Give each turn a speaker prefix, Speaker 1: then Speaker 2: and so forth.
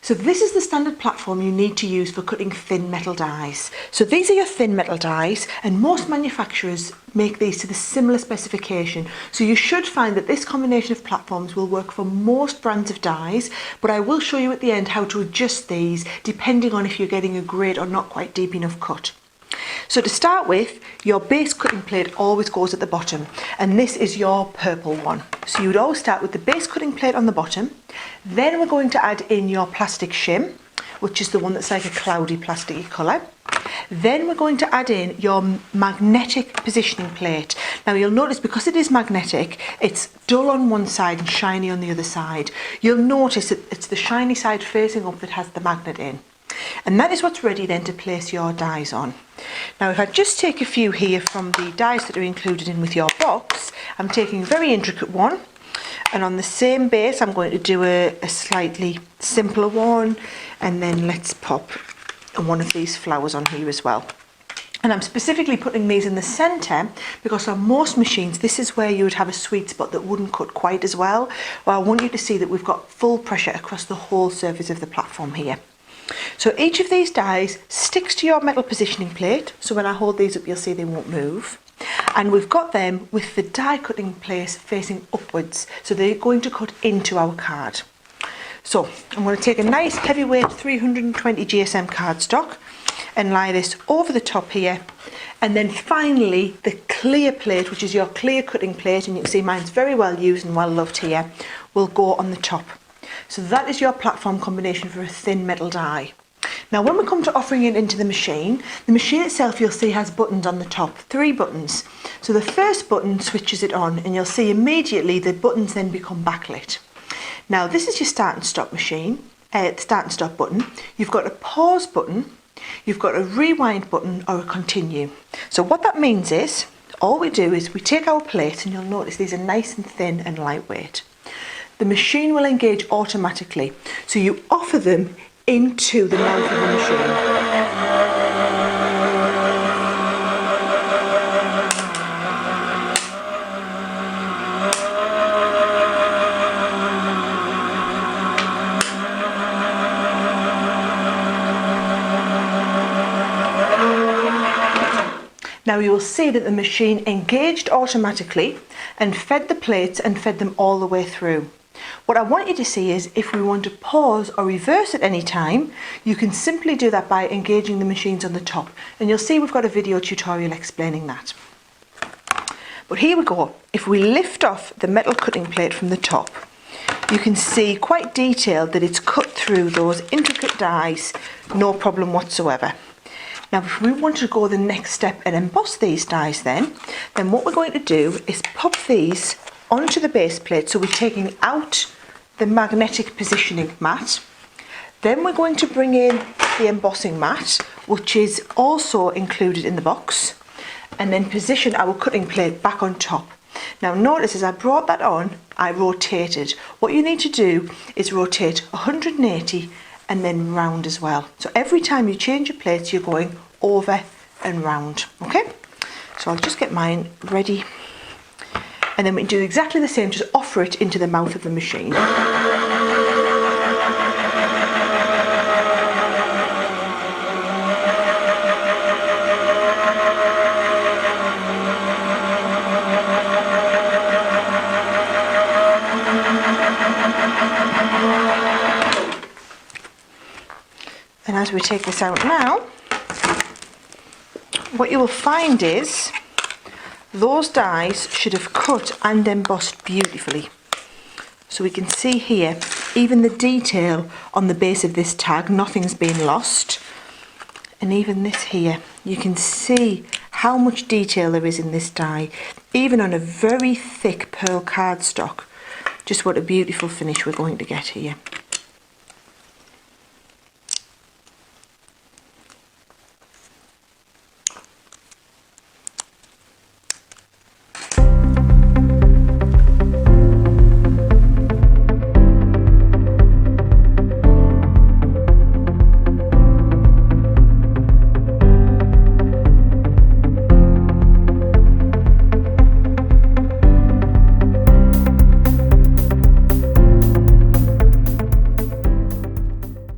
Speaker 1: So this is the standard platform you need to use for cutting thin metal dies. So these are your thin metal dies, and most manufacturers make these to the similar specification. So you should find that this combination of platforms will work for most brands of dies, but I will show you at the end how to adjust these depending on if you're getting a great or not quite deep enough cut. So to start with, your base cutting plate always goes at the bottom, and this is your purple one. So you would always start with the base cutting plate on the bottom. Then we're going to add in your plastic shim, which is the one that's like a cloudy plasticky colour. Then we're going to add in your magnetic positioning plate. Now you'll notice because it is magnetic, it's dull on one side and shiny on the other side. You'll notice that it's the shiny side facing up that has the magnet in. And that is what's ready then to place your dies on. Now if I just take a few here from the dies that are included in with your box, I'm taking a very intricate one, and on the same base I'm going to do a slightly simpler one, and then let's pop one of these flowers on here as well. And I'm specifically putting these in the centre because on most machines this is where you would have a sweet spot that wouldn't cut quite as well. Well, I want you to see that we've got full pressure across the whole surface of the platform here. So each of these dies sticks to your metal positioning plate, so when I hold these up you'll see they won't move. And we've got them with the die cutting place facing upwards, so they're going to cut into our card. So I'm going to take a nice heavyweight 320 GSM cardstock and lie this over the top here, and then finally the clear plate, which is your clear cutting plate, and you can see mine's very well used and well loved here, will go on the top. So that is your platform combination for a thin metal die. Now when we come to offering it into the machine itself you'll see has buttons on the top, 3 buttons. So the first button switches it on, and you'll see immediately the buttons then become backlit. Now this is your start and stop machine, start and stop button. You've got a pause button, you've got a rewind button or a continue. So what that means is, all we do is we take our plates, and you'll notice these are nice and thin and lightweight. The machine will engage automatically, so you offer them into the mouth of the machine. Now you will see that the machine engaged automatically and fed the plates and fed them all the way through. What I want you to see is if we want to pause or reverse at any time, you can simply do that by engaging the machines on the top, and you'll see we've got a video tutorial explaining that. But here we go. If we lift off the metal cutting plate from the top, you can see quite detailed that it's cut through those intricate dies, no problem whatsoever. Now if we want to go the next step and emboss these dies then what we're going to do is pop these onto the base plate, so we're taking out the magnetic positioning mat. Then we're going to bring in the embossing mat, which is also included in the box, and then position our cutting plate back on top. Now notice as I brought that on, I rotated. What you need to do is rotate 180 and then round as well. So every time you change your plates, you're going over and round, okay? So I'll just get mine ready, and then we do exactly the same, just offer it into the mouth of the machine. And as we take this out now, what you will find is those dies should have cut and embossed beautifully. So we can see here, even the detail on the base of this tag, nothing's been lost. And even this here, you can see how much detail there is in this die, even on a very thick pearl cardstock. Just what a beautiful finish we're going to get here.